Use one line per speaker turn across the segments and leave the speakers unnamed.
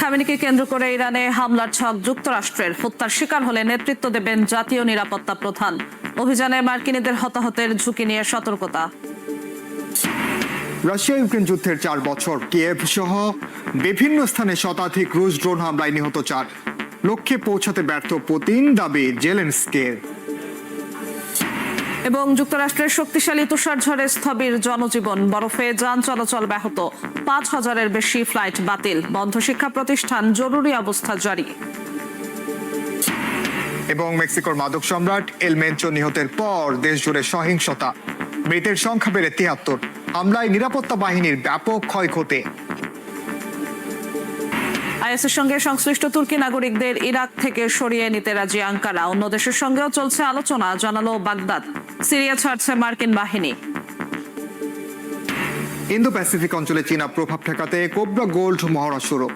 খামেনিকে কেন্দ্র করে ইরানে হামলার ছক যুক্তরাষ্ট্রের। হত্যার শিকার হলে নেতৃত্ব দেবেন জাতীয় নিরাপত্তা প্রধান। অভিযানে মার্কিনীদের হতাহতের ঝুঁকি নিয়ে সতর্কতা।
রাশিয়া ইউক্রেন যুদ্ধের 4 বছর, কিয়েভ সহ বিভিন্ন স্থানে শতাধিক রুশ ড্রোন হামলায় নিহত 4। লক্ষ্যে পৌঁছাতে ব্যর্থ পুতিন, দাবি জেলেনস্কির।
এবং যুক্তরাষ্ট্রের শক্তিশালী তুষারঝড়ে স্থবির জনজীবন, বরফে যান চলাচল ব্যাহত, 5,000-এর বেশি ফ্লাইট বাতিল, বন্ধ শিক্ষা প্রতিষ্ঠান, জরুরি অবস্থা জারি।
এবং মেক্সিকোর মাদক সম্রাট এল মেনচো নিহতের পর দেশ জুড়ে সহিংসতা, মৃতের সংখ্যা বেড়ে 73। হামলায় নিরাপত্তা বাহিনীর ব্যাপক ক্ষয়ক্ষতি।
আইএসের সঙ্গে সংশ্লিষ্ট তুর্কি নাগরিকদের ইরাক থেকে সরিয়ে নিতে রাজি আঙ্কারা। অন্য দেশের সঙ্গেও চলছে আলোচনা, জানালো বাগদাদ। সিরিয়া ছাড়ছে মার্কিন বাহিনী।
ইন্দো প্যাসিফিক অঞ্চলে চীনা প্রভাব ঠেকাতে কোবরা গোল্ড মহড়া শুরু।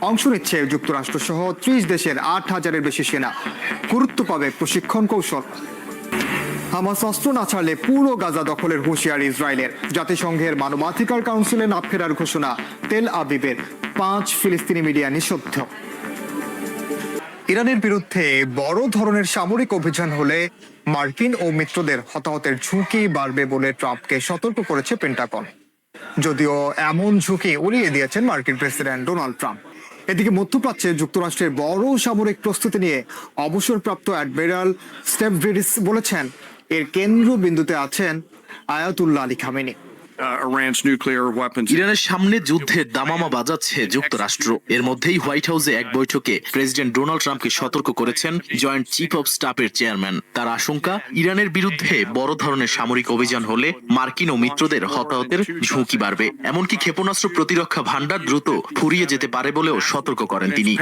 অংশ নিচ্ছে যুক্তরাষ্ট্র সহ 30 দেশের 8,000-এর বেশি সেনা। গুরুত্ব পাবে প্রশিক্ষণ কৌশল। হামাস অস্ত্র না ছাড়লে পুরো গাজা দখলের হুঁশিয়ার ইসরায়েলের। জাতিসংঘের মানবাধিকার কাউন্সিলে না ফেরার ঘোষণা তেল আবিবের। 5 ফিলিস্তিনি মিডিয়া নিষিদ্ধ। ইরানের বিরুদ্ধে বড় ধরনের সামরিক অভিযান হলে মার্কিন ও মিত্রদের হতাহতের ঝুঁকি বাড়বে বলে ট্রাম্পকে সতর্ক করেছে পেন্টাগন। যদিও এমন ঝুঁকি উড়িয়ে দিয়েছেন মার্কিন প্রেসিডেন্ট ডোনাল্ড ট্রাম্প। এদিকে মধ্যপ্রাচ্যে যুক্তরাষ্ট্রের বড় সামরিক প্রস্তুতি নিয়ে অবসরপ্রাপ্ত অ্যাডমিরাল স্টেভরিডিস বলেছেন, এর কেন্দ্রবিন্দুতে আছেন আয়াতুল্লাহ আলী খামেনি।
ইরানের সামনে যুদ্ধের দামামা বাজাচ্ছে যুক্তরাষ্ট্র। এর মধ্যেই হোয়াইট হাউসে এক বৈঠকে প্রেসিডেন্ট ডোনাল্ড ট্রাম্পকে সতর্ক করেছেন জয়েন্ট চিফ অব স্টাফের চেয়ারম্যান। তার আশঙ্কা, ইরানের বিরুদ্ধে বড় ধরনের সামরিক অভিযান হলে মার্কিন ও মিত্রদের হতাহতের ঝুঁকি বাড়বে। এমনকি ক্ষেপণাস্ত্র প্রতিরক্ষা ভান্ডার দ্রুত ফুরিয়ে যেতে পারে বলেও সতর্ক করেন তিনি।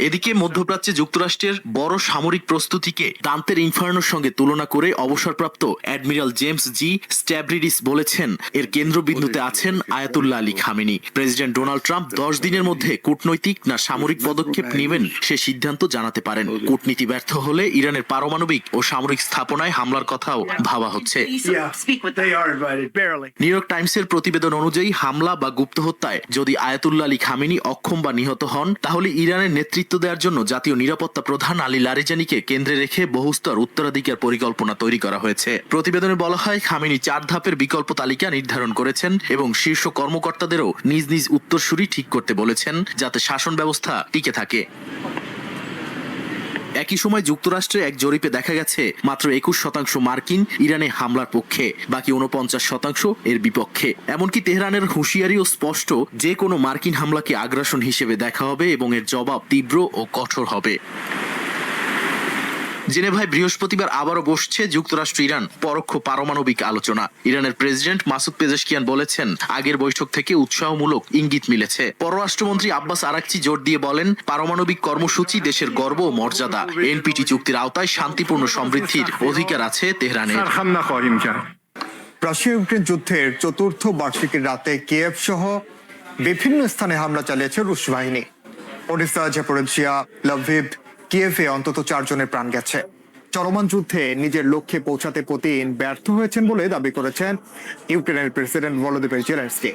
এদিকে মধ্যপ্রাচ্যে যুক্তরাষ্ট্রের বড় সামরিক প্রস্তুতিকে দান্তের ইনফার্নোর সঙ্গে তুলনা করে অবসরপ্রাপ্ত অ্যাডমিরাল জেমস জি স্ট্যাভরিডিস বলেছেন, এর কেন্দ্রবিন্দুতে আছেন Ayatollah Ali Khamenei. President Donald Trump 10 দিনের মধ্যে কূটনৈতিক না সামরিক পদক্ষেপ নেবেন সে সিদ্ধান্ত জানাতে পারেন। কূটনীতি ব্যর্থ হলে ইরানের পারমাণবিক ও সামরিক স্থাপনায় হামলার কথাও ভাবা হচ্ছে। নিউ ইয়র্ক টাইমসের প্রতিবেদন অনুযায়ী হামলা বা গুপ্ত হত্যায় যদি আয়াতুল্লাহ আলী খামেনি অক্ষম বা নিহত হন, তাহলে ইরানের নেতৃত্ব দেওয়ার জন্য জাতীয় নিরাপত্তা প্রধান আলী লারিজানিকে কেন্দ্রে রেখে বহুস্তর উত্তরাধিকার পরিকল্পনা তৈরি করা হয়েছে। প্রতিবেদনে বলা হয়, খামেনি 4 ধাপের বিকল্প তালিকা নির্ধারণ করেছেন এবং শীর্ষ কর্মকর্তাদেরও নিজ নিজ উত্তরসূরি ঠিক করতে বলেছেন, যাতে শাসন ব্যবস্থা টিকে থাকে। একই সময় যুক্তরাষ্ট্রে এক জরিপে দেখা গেছে মাত্র 21% মার্কিন ইরানে হামলার পক্ষে, বাকি 49% এর বিপক্ষে। এমনকি তেহরানের হুঁশিয়ারিও স্পষ্ট, যে কোনো মার্কিন হামলাকে আগ্রাসন হিসেবে দেখা হবে এবং এর জবাব তীব্র ও কঠোর হবে। জেনেভায় বৃহস্পতিবার আবারও বসছে যুক্তরাষ্ট্র ইরান পরোক্ষ পারমাণবিক আলোচনা। ইরানের প্রেসিডেন্ট মাসুদ পেজেশকিয়ান বলেছেন, আগের বৈঠক থেকে উৎসাহমূলক ইঙ্গিত মিলেছে। পররাষ্ট্রমন্ত্রী আব্বাস আরাকচি জোর দিয়ে বলেন, পারমাণবিক কর্মসূচি দেশের গর্ব ও মর্যাদা। এনপিটি চুক্তির আওতায় শান্তিপূর্ণ সমৃদ্ধির অধিকার আছে তেহরানের।
রাশিয়া ইউক্রেন যুদ্ধের 4র্থ বার্ষিকীর রাতে কিয়েভ সহ বিভিন্ন স্থানে হামলা চালিয়েছে রুশ বাহিনী। ওডেসা, জাপোরিজিয়া, লভিভ, কিয়েভে অন্তত 4 জনের প্রাণ গেছে। চলমান যুদ্ধে নিজের লক্ষ্যে পৌঁছাতে পুতিন ব্যর্থ হয়েছেন বলে দাবি করেছেন ইউক্রেনের প্রেসিডেন্ট ভলোদিমির জেলেনস্কি।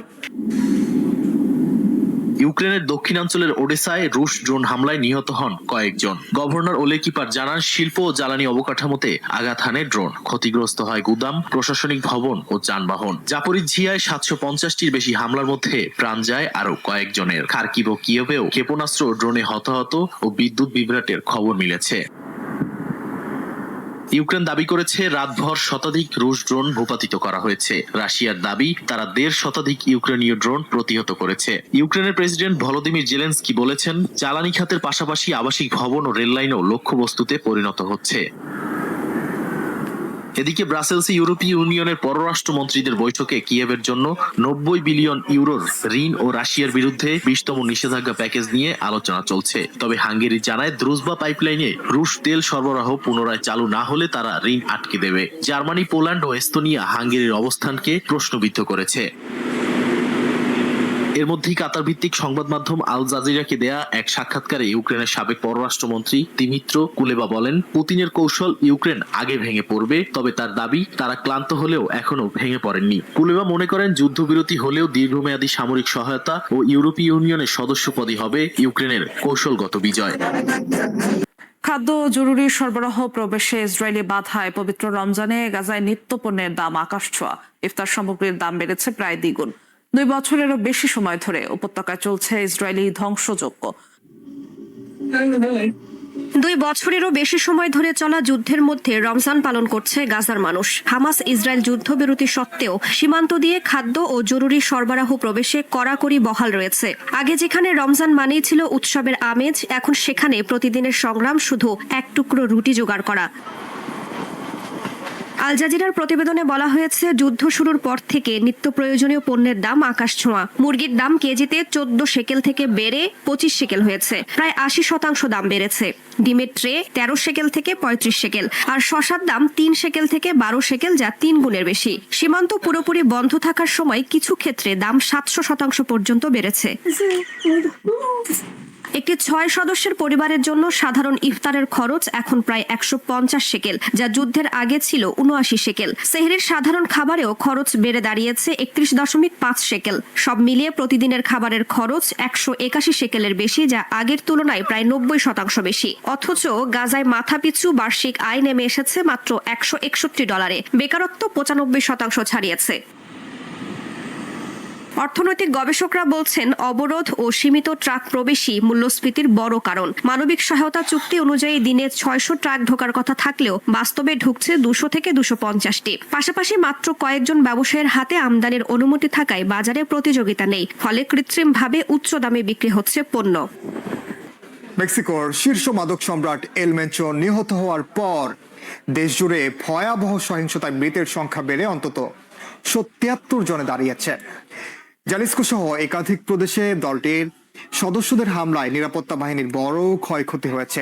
ইউক্রেনের দক্ষিণাঞ্চলের ওডেসায় রুশ ড্রোন হামলায় নিহত হন কয়েকজন। গভর্নর ওলে কিপার জানান, শিল্প ও জ্বালানি অবকাঠামোতে আঘাত হানে ড্রোন। ক্ষতিগ্রস্ত হয় গুদাম, প্রশাসনিক ভবন ও যানবাহন। জাপোরিজিয়ায় 750টির বেশি হামলার মধ্যে প্রাণ যায় আরো কয়েকজনের। খার্কিভ ও কিয়েভেও ক্ষেপণাস্ত্র ও ড্রোনে হতাহত ও বিদ্যুৎ বিভ্রাটের খবর মিলেছে। ইউক্রেন দাবি করেছে রাতভর শতাধিক রুশ ড্রোন ভূপাতিত করা হয়েছে। রাশিয়ার দাবি, তারা 1.5 শতাধিক ইউক্রেনীয় ড্রোন প্রতিহত করেছে। ইউক্রেনের প্রেসিডেন্ট ভলোদিমির জেলেনস্কি বলেছেন, জ্বালানি খাতের পাশাপাশি আবাসিক ভবন ও রেললাইনও লক্ষ্যবস্তুতে পরিণত হচ্ছে। এদিকে ব্রাসেলসে ইউরোপীয় ইউনিয়নের পররাষ্ট্রমন্ত্রীদের বৈঠকে কিয়েভের জন্য 90 বিলিয়ন ইউরোর ঋণ ও রাশিয়ার বিরুদ্ধে 20তম নিষেধাজ্ঞা প্যাকেজ নিয়ে আলোচনা চলছে। তবে হাঙ্গেরি জানায়, দ্রুজবা পাইপলাইনে রুশ তেল সরবরাহ পুনরায় চালু না হলে তারা ঋণ আটকে দেবে। জার্মানি, পোল্যান্ড ও এস্তোনিয়া হাঙ্গেরির অবস্থানকে প্রশ্নবিদ্ধ করেছে। এর মধ্যেই কাতার ভিত্তিক সংবাদ মাধ্যম আল জাজিরাকে দেয়া এক সাক্ষাৎকারে ইউক্রেনের সাবেক পররাষ্ট্রমন্ত্রী দিমিত্র কুলেবা বলেন, পুতিনের কৌশল ইউক্রেন আগে ভেঙে পড়বে, তবে তার দাবি তারা ক্লান্ত হলেও এখনো ভেঙে পড়েননি। কুলেবা মনে করেন, যুদ্ধবিরতি হলেও দীর্ঘমেয়াদী সামরিক সহায়তা ও ইউরোপীয় ইউনিয়নের সদস্যপদই হবে ইউক্রেনের কৌশলগত বিজয়।
খাদ্য ও জরুরি সরবরাহ প্রবেশে ইসরায়েলি বাধায় পবিত্র রমজানে গাজায় নিত্যপণ্যের দাম আকাশছোঁয়া। ইফতার সামগ্রীর দাম বেড়েছে প্রায় দ্বিগুণ। 2 বছরেরও বেশি সময় ধরে উপত্যকায় চলছে ইসরায়েলি ধ্বংসযজ্ঞ।
2 বছরেরও বেশি সময় ধরে চলা যুদ্ধের মধ্যে রমজান পালন করছে গাজার মানুষ। হামাস ইসরায়েল যুদ্ধবিরতি সত্ত্বেও সীমান্ত দিয়ে খাদ্য ও জরুরি সরবরাহ প্রবেশে কড়াকড়ি বহাল রয়েছে। আগে যেখানে রমজান মানেই ছিল উৎসবের আমেজ, এখন সেখানে প্রতিদিনের সংগ্রাম শুধু এক টুকরো রুটি জোগাড় করা। আল জাজিরার প্রতিবেদনে বলা হয়েছে, যুদ্ধ শুরুর পর থেকে নিত্য প্রয়োজনীয় পণ্যের দাম আকাশছোঁয়া। মুরগির দাম কেজিতে 14 শেকেল থেকে বেড়ে 25 শেকেল হয়েছে, প্রায় 80% দাম বেড়েছে। ডিমের ট্রে 13 শেকেল থেকে 35 শেকেল, আর শসার দাম 3 শেকেল থেকে 12 শেকেল, যা 3 গুণের বেশি। সীমান্ত পুরোপুরি বন্ধ থাকার সময় কিছু ক্ষেত্রে দাম 700% পর্যন্ত বেড়েছে। একটি 6 সদস্যের পরিবারের জন্য সাধারণ ইফতারের খরচ এখন প্রায় 150 শেকেল, যা যুদ্ধের আগে ছিল 79 শেকেল। সেহরির সাধারণ খাবারেও খরচ বেড়ে দাঁড়িয়েছে 31.5 শেকেল। সব মিলিয়ে প্রতিদিনের খাবারের খরচ 181 শেকেলের বেশি, যা আগের তুলনায় প্রায় 90% বেশি। অথচ গাজায় মাথাপিছু বার্ষিক আয় নেমে এসেছে মাত্র $161। বেকারত্ব 95% ছাড়িয়েছে। অর্থনৈতিক গবেষকরা বলছেন, অবরোধ ও সীমিত ট্রাক প্রবেশই মূল্যস্ফীতির বড় কারণ। মানবিক সহায়তা চুক্তি অনুযায়ী দিনে 600 ট্রাক ঢোকার কথা থাকলেও বাস্তবে ঢুকছে 200 থেকে 250টি। পাশাপাশি মাত্র কয়েকজন ব্যবসায়ীর হাতে আমদানির অনুমতি থাকায় বাজারে প্রতিযোগিতা নেই, ফলে কৃত্রিমভাবে উচ্চ দামে বিক্রি হচ্ছে পণ্য।
মেক্সিকোর শীর্ষ মাদক সম্রাট এল মেনচো নিহত হওয়ার পর দেশজুড়ে ভয়াবহ সহিংসতায় মৃতের সংখ্যা বেড়ে অন্তত 77 জনে দাঁড়িয়েছে। জালিস্কো সহ একাধিক প্রদেশে দলটির সদস্যদের হামলায় নিরাপত্তা বাহিনীর বড় ক্ষয়ক্ষতি হয়েছে।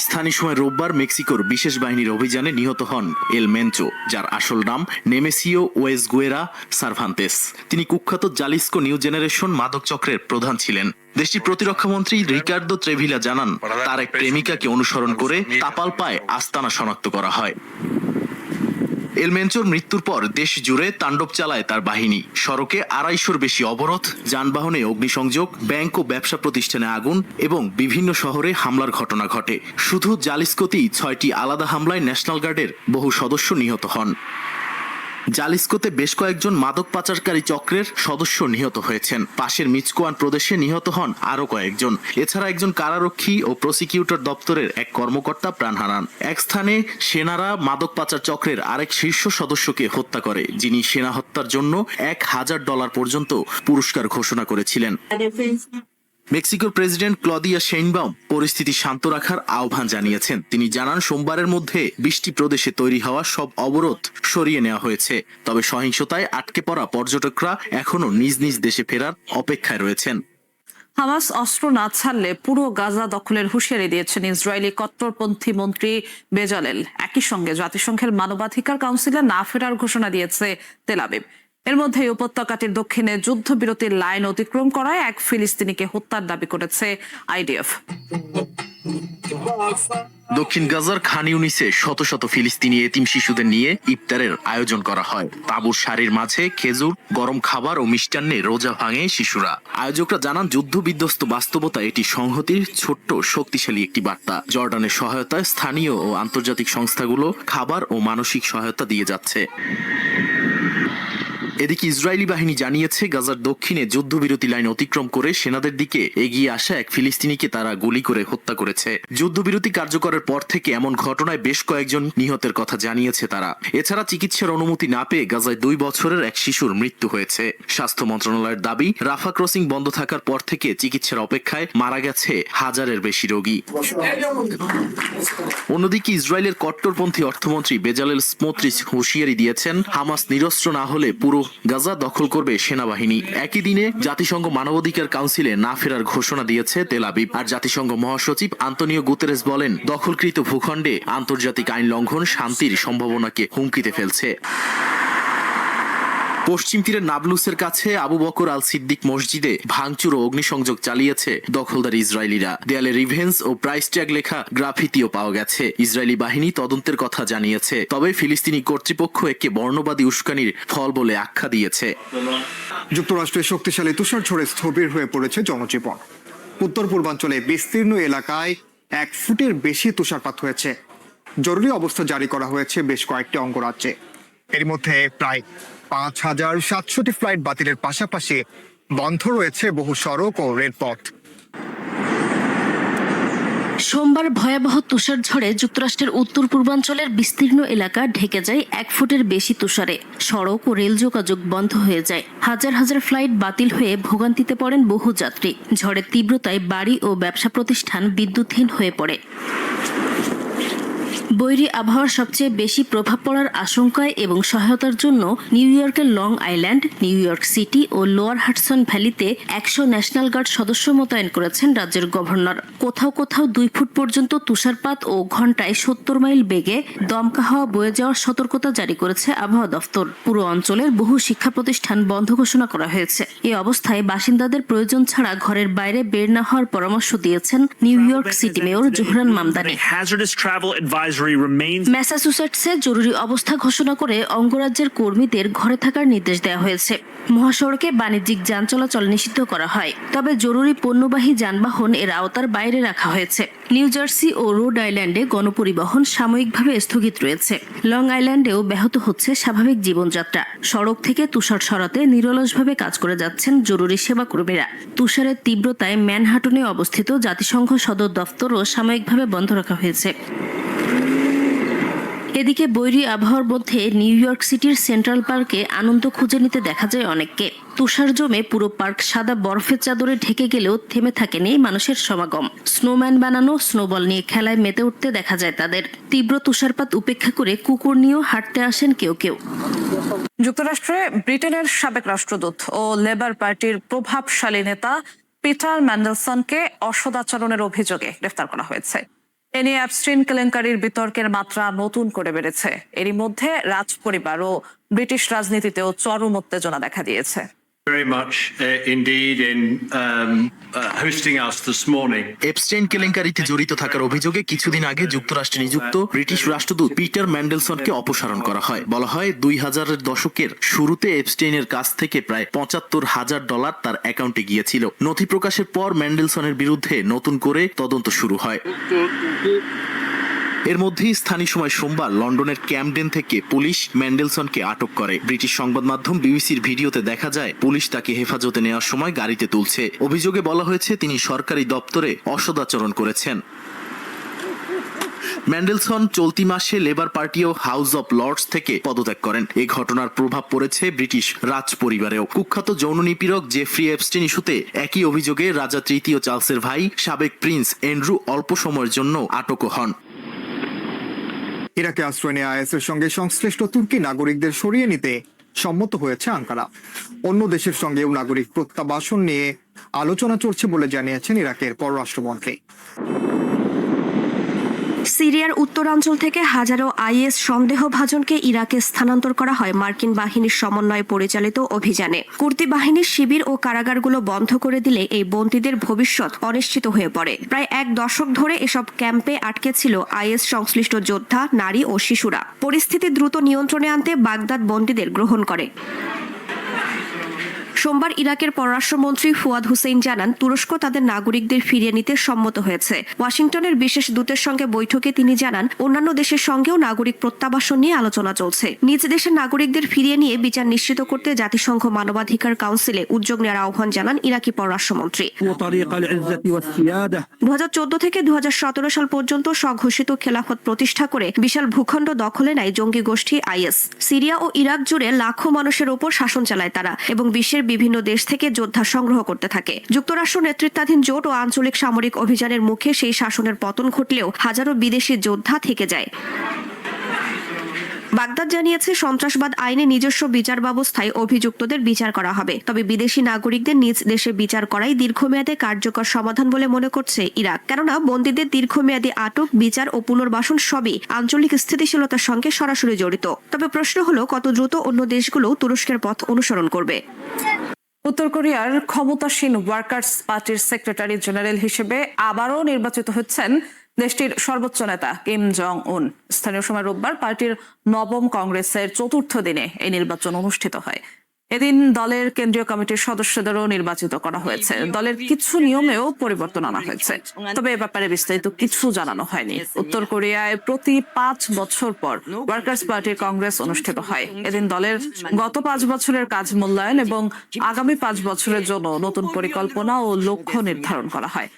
স্থানীয় সময় রোববার মেক্সিকোর বিশেষ বাহিনীর অভিযানে নিহত হন এল মেনচো, যার আসল নাম নেমেসিও ওয়েসগুয়েরা সার্ভান্তেস। তিনি কুখ্যাত জালিস্কো নিউ জেনারেশন মাদক চক্রের প্রধান ছিলেন। দেশটির প্রতিরক্ষামন্ত্রী রিকার্দো ট্রেভিলা জানান, তার এক প্রেমিকাকে অনুসরণ করে তাপালপায় আস্তানা শনাক্ত করা হয়। এল মেনচোর মৃত্যুর পর দেশ জুড়ে তাণ্ডব চালায় তার বাহিনী। সড়কে 250-র বেশি অবরোধ, যানবাহনে অগ্নিসংযোগ, ব্যাংক ও ব্যবসা প্রতিষ্ঠানে আগুন এবং বিভিন্ন শহরে হামলার ঘটনা ঘটে। শুধু জালিস্কোতেই 6টি আলাদা হামলায় ন্যাশনাল গার্ডের বহু সদস্য নিহত হন। জালিস্কোতে বেশ কয়েকজন মাদক পাচারকারী চক্রের সদস্য নিহত হয়েছেন। পাশের মিচকোয়ান প্রদেশে নিহত হন আরো কয়েকজন। এছাড়া একজন কারারক্ষী ও প্রসিকিউটর দপ্তরের এক কর্মকর্তা প্রাণ হারান। এক স্থানে সেনারা মাদক পাচার চক্রের আরেক শীর্ষ সদস্যকে হত্যা করে, যিনি সেনা হত্যার জন্য $1000 পর্যন্ত পুরস্কার ঘোষণা করেছিলেন। মেক্সিকোর প্রেসিডেন্ট ক্লদিয়া শেইনবাউম পরিস্থিতি শান্ত রাখার আহ্বান জানিয়েছেন। তিনি জানান, সোমবারের মধ্যে 20টি প্রদেশে তৈরি হওয়া সব অবরোধ সরিয়ে নেওয়া হয়েছে। তবে সহিংসতায় আটকে পড়া পর্যটকরা এখনো নিজ নিজ দেশে ফেরার অপেক্ষায় রয়েছেন।
হামাস অস্ত্র না ছাড়লে পুরো গাজা দখলের হুঁশিয়ারি দিয়েছেন ইসরায়েলি কট্টরপন্থী মন্ত্রী বেজালেল। একই সঙ্গে জাতিসংঘের মানবাধিকার কাউন্সিলে না ফেরার ঘোষণা দিয়েছে তেল আবিব। এর মধ্যে উপত্যকাটির দক্ষিণে যুদ্ধবিরতির লাইন অতিক্রম করায় এক ফিলিস্তিনিকে হত্যার দাবি করেছে আইডিএফ।
দক্ষিণ গাজার খান ইউনিসে শত শত ফিলিস্তিনি এতিম শিশুদের নিয়ে ইফতারের আয়োজন করা হয়। তাঁবুর সারির মাঝে খেজুর, গরম খাবার ও মিষ্টান্নে রোজা ভাঙে শিশুরা। আয়োজকরা জানান, যুদ্ধ বিধ্বস্ত বাস্তবতা এটি সংহতির ছোট্ট শক্তিশালী একটি বার্তা। জর্ডানের সহায়তায় স্থানীয় ও আন্তর্জাতিক সংস্থাগুলো খাবার ও মানসিক সহায়তা দিয়ে যাচ্ছে। এদিকে ইসরায়েলি বাহিনী জানিয়েছে, গাজার দক্ষিণে যুদ্ধবিরতি লাইন অতিক্রম করে সেনাদের দিকে এগিয়ে আসা এক ফিলিস্তিনিকে তারা গুলি করে হত্যা করেছে। যুদ্ধবিরতি কার্যকরের পর থেকে এমন ঘটনায় বেশ কয়েকজন নিহতের কথা জানিয়েছে তারা। এছাড়া চিকিৎসার অনুমতি না পেয়ে গাজায় 2 বছরের এক শিশুর মৃত্যু হয়েছে। স্বাস্থ্য মন্ত্রণালয়ের দাবি, রাফা ক্রসিং বন্ধ থাকার পর থেকে চিকিৎসার অপেক্ষায় মারা গেছে 1000-এর বেশি রোগী। অন্যদিকে ইসরায়েলের কট্টরপন্থী অর্থমন্ত্রী বেজালেল স্মোত্রিচ হুঁশিয়ারি দিয়েছেন, হামাস নিরস্ত্র না হলে পুরো গাজা দখল করবে সেনাবাহিনী। একই দিনে জাতিসংঘ মানবাধিকার কাউন্সিলে না ফেরার ঘোষণা দিয়েছে তেল আবিব। আর জাতিসংঘ মহাসচিব আন্তোনিও গুতেরেস বলেন, দখলকৃত ভূখণ্ডে আন্তর্জাতিক আইন লঙ্ঘন শান্তির সম্ভাবনাকে হুমকিতে ফেলছে। পশ্চিম তীরের নাবলুসের কাছে আবু বকর আল সিদ্দিক মসজিদে ভাঙচুর ও অগ্নিসংযোগ চালিয়েছে দখলদার ইসরায়েলিরা। দেয়ালে রিভেন্স ও প্রাইস ট্যাগ লেখা গ্রাফিতিও পাওয়া গেছে। ইসরায়েলি বাহিনী তদন্তের কথা জানিয়েছে, তবে ফিলিস্তিনি কর্তৃপক্ষ একে বর্ণবাদী উস্কানির ফল বলে আখ্যা দিয়েছে।
যুক্তরাষ্ট্রের শক্তিশালী তুষার ঝড়ে স্থবির হয়ে পড়েছে জনজীবন। উত্তর পূর্বাঞ্চলে বিস্তীর্ণ এলাকায় 1 ফুটের বেশি তুষারপাত হয়েছে। জরুরি অবস্থা জারি করা হয়েছে বেশ কয়েকটি অঙ্গরাজ্যে। এর মধ্যে প্রায় 5700টি ফ্লাইট বাতিলের পাশাপাশি বন্ধ রয়েছে বহু সড়ক ও রেলপথ।
সোমবার ভয়াবহ তুষার ঝড়ে যুক্তরাষ্ট্রের উত্তর পূর্বাঞ্চলের বিস্তীর্ণ এলাকা ঢেকে যায় 1 ফুটের বেশি তুষারে। সড়ক ও রেল যোগাযোগ বন্ধ হয়ে যায়। হাজার হাজার ফ্লাইট বাতিল হয়ে ভোগান্তিতে পড়েন বহু যাত্রী। ঝড়ের তীব্রতায় বাড়ি ও ব্যবসা প্রতিষ্ঠান বিদ্যুৎহীন হয়ে পড়ে। বৈরী আবহাওয়ার সবচেয়ে বেশি প্রভাব পড়ার আশঙ্কায় এবং সহায়তার জন্য নিউ ইয়র্কের Long Island, New York City ও লোয়ার হাডসন ভ্যালিতে 100 ন্যাশনাল গার্ড সদস্য মোতায়েন করেছেন রাজ্যের গভর্নর। কোথাও কোথাও 2 ফুট পর্যন্ত তুষারপাত ও ঘন্টায় 70 মাইল বেগে দমকা হাওয়া বয়ে যাওয়ার সতর্কতা জারি করেছে আবহাওয়া দফতর। পুরো অঞ্চলের বহু শিক্ষা প্রতিষ্ঠান বন্ধ ঘোষণা করা হয়েছে। এই অবস্থায় বাসিন্দাদের প্রয়োজন ছাড়া ঘরের বাইরে বের না হওয়ার পরামর্শ দিয়েছেন New York City mayor Zohran Mamdani. ম্যাসাচুসেটসে জরুরি অবস্থা ঘোষণা করে অঙ্গরাজ্যের কর্মীদের ঘরে থাকার নির্দেশ দেওয়া হয়েছে। মহাসড়কে বাণিজ্যিক যান চলাচল নিষিদ্ধ করা হয়, তবে জরুরি পণ্যবাহী যানবাহন এর আওতার বাইরে রাখা হয়েছে। নিউ জার্সি ও রোড আইল্যান্ডে গণপরিবহন সাময়িকভাবে স্থগিত রয়েছে। লং আইল্যান্ডেও ব্যাহত হচ্ছে স্বাভাবিক জীবনযাত্রা। সড়ক থেকে তুষার সরাতে নিরলসভাবে কাজ করে যাচ্ছেন জরুরি সেবা কর্মীরা। তুষারের তীব্রতায় ম্যানহাটনে অবস্থিত জাতিসংঘ সদর দফতরও সাময়িকভাবে বন্ধ রাখা হয়েছে। এদিকে বৈরী আবহাওয়ার মধ্যে নিউ ইয়র্ক সিটির সেন্ট্রাল পার্কে আনন্দ খুঁজে নিতে দেখা যায় অনেককে। তুষার জমে পুরো পার্ক সাদা বরফের চাদরে ঢেকে গেলেও থেমে থাকেনি মানুষের সমাগম। স্নোম্যান বানানো, স্নোবল নিয়ে খেলায় মেতে উঠতে দেখা যায় তাদের। তীব্র তুষারপাত উপেক্ষা করে কুকুর নিয়েও হাঁটতে আসেন কেউ কেউ।
যুক্তরাষ্ট্রে ব্রিটেনের সাবেক রাষ্ট্রদূত ও লেবার পার্টির প্রভাবশালী নেতা পিটার ম্যান্ডেলসনকে অসদাচরণের অভিযোগে গ্রেফতার করা হয়েছে। এ নিয়ে অ্যাপস্টিন কেলেঙ্কারির বিতর্কের মাত্রা নতুন করে বেড়েছে। এরই মধ্যে রাজ পরিবার ও ব্রিটিশ রাজনীতিতেও চরম উত্তেজনা দেখা দিয়েছে।
Very much indeed in hosting us this morning.
Epstein কেলেঙ্কারিতে জড়িত থাকার অভিযোগে কিছুদিন আগে যুক্তরাষ্ট্রে নিযুক্ত ব্রিটিশ রাষ্ট্রদূত পিটার ম্যান্ডেলসনকে অপসারণ করা হয়। বলা হয় 2000-এর দশকের শুরুতে এপস্টেইনের কাছ থেকে প্রায় $75,000 তার অ্যাকাউন্টে গিয়েছিল। নথি প্রকাশের পর ম্যান্ডেলসনের বিরুদ্ধে নতুন করে তদন্ত শুরু হয়। এর মধ্যেই স্থানীয় সময় সোমবার লন্ডনের ক্যামডেন থেকে পুলিশ ম্যান্ডেলসনকে আটক করে। ব্রিটিশ সংবাদ মাধ্যম বিবিসির ভিডিওতে দেখা যায় পুলিশ তাকে হেফাজতে নেওয়ার সময় গাড়িতে তুলছে। অভিযোগে বলা হয়েছে তিনি সরকারি দপ্তরে অসদাচরণ করেছেন। ম্যান্ডেলসন চলতি মাসে লেবার পার্টি ও হাউস অব লর্ডস থেকে পদত্যাগ করেন। এই ঘটনার প্রভাব পড়েছে ব্রিটিশ রাজ পরিবারেও। কুখ্যাত যৌন নিপীড়ক জেফ্রি এপস্টিন ইস্যুতে একই অভিযোগে রাজা তৃতীয় চার্লসের ভাই সাবেক প্রিন্স অ্যান্ড্রু অল্প সময়ের জন্য আটকও হন।
ইরাকে আশ্রয় নেওয়া আইএসের সঙ্গে সংশ্লিষ্ট তুর্কি নাগরিকদের সরিয়ে নিতে সম্মত হয়েছে আঙ্কারা। অন্য দেশের সঙ্গেও নাগরিক প্রত্যাবাসন নিয়ে আলোচনা চলছে বলে জানিয়েছেন ইরাকের পররাষ্ট্রমন্ত্রী।
সিরিয়ার উত্তরাঞ্চল থেকে হাজারো আইএস সন্দেহভাজনকে ইরাকে স্থানান্তর করা হয় মার্কিন বাহিনীর সমন্বয়ে পরিচালিত অভিযানে। কুর্দি বাহিনীর শিবির ও কারাগারগুলো বন্ধ করে দিলে এই বন্দীদের ভবিষ্যৎ অনিশ্চিত হয়ে পড়ে। প্রায় 1 দশক ধরে এসব ক্যাম্পে আটকে ছিল আইএস সংশ্লিষ্ট যোদ্ধা, নারী ও শিশুরা। পরিস্থিতি দ্রুত নিয়ন্ত্রণে আনতে বাগদাদ বন্দীদের গ্রহণ করে। সোমবার ইরাকের পররাষ্ট্রমন্ত্রী ফুয়াদ হুসেইন জানান, তুরস্ক তাদের নাগরিকদের ফিরিয়ে নিতে সম্মত হয়েছে। ওয়াশিংটনের বিশেষ দূতের সঙ্গে বৈঠকে তিনি জানান, অন্যান্য দেশের সঙ্গেও নাগরিক প্রত্যাবাসন নিয়ে আলোচনা চলছে। নিজ দেশের নাগরিকদের ফিরিয়ে নিয়ে বিচার নিশ্চিত করতে জাতিসংঘ মানবাধিকার কাউন্সিলে উদ্যোগ নেওয়ার আহ্বান জানান ইরাকি পররাষ্ট্রমন্ত্রী। 2014 থেকে 2017 সাল পর্যন্ত স্বঘোষিত খেলাফত প্রতিষ্ঠা করে বিশাল ভূখণ্ড দখলে নেয় জঙ্গি গোষ্ঠী আইএস। সিরিয়া ও ইরাক জুড়ে লাখো মানুষের ওপর শাসন চালায় তারা এবং বিশ্বের বিভিন্ন দেশ থেকে যোদ্ধা সংগ্রহ করতে থাকে। যুক্তরাষ্ট্র নেতৃত্বাধীন জোট ও আঞ্চলিক সামরিক অভিযানের মুখে সেই শাসনের পতন ঘটলেও হাজারো বিদেশি যোদ্ধা থেকে যায়। বাগদাদ জানিয়েছে সন্ত্রাসবাদ আইনে নিজস্ব বিচার ব্যবস্থায় অভিযুক্তদের বিচার করা হবে, তবে বিদেশি নাগরিকদের নিজ দেশে বিচার করাই দীর্ঘমেয়াদে কার্যকর সমাধান বলে মনে করছে ইরাক। কেননা বন্দীদের দীর্ঘমেয়াদী আটক, বিচার ও পুনর্বাসন সবই আঞ্চলিক স্থিতিশীলতার সঙ্গে সরাসরি জড়িত। তবে প্রশ্ন হলো কত দ্রুত অন্য দেশগুলো তুরস্কের পথ অনুসরণ করবে।
উত্তর কোরিয়ার ক্ষমতাসীন ওয়ার্কার্স পার্টির সেক্রেটারি জেনারেল হিসেবে আবারও নির্বাচিত হচ্ছেন দেশটির সর্বোচ্চ নেতা কিম জং উন। স্থানীয় সময় রোববার পার্টির নবম কংগ্রেসের চতুর্থ দিনে এই নির্বাচন অনুষ্ঠিত হয়। এদিন দলের কেন্দ্রীয় কমিটির সদস্যদেরও নির্বাচিত করা হয়েছে। দলের কিছু নিয়মেও পরিবর্তন আনা হয়েছে, তবে এ ব্যাপারে বিস্তারিত কিছু জানানো হয়নি। উত্তর কোরিয়ায় প্রতি 5 বছর পর ওয়ার্কার্স পার্টির কংগ্রেস অনুষ্ঠিত হয়। এদিন দলের গত 5 বছরের কাজ মূল্যায়ন এবং আগামী 5 বছরের জন্য নতুন পরিকল্পনা ও লক্ষ্য নির্ধারণ করা হয়।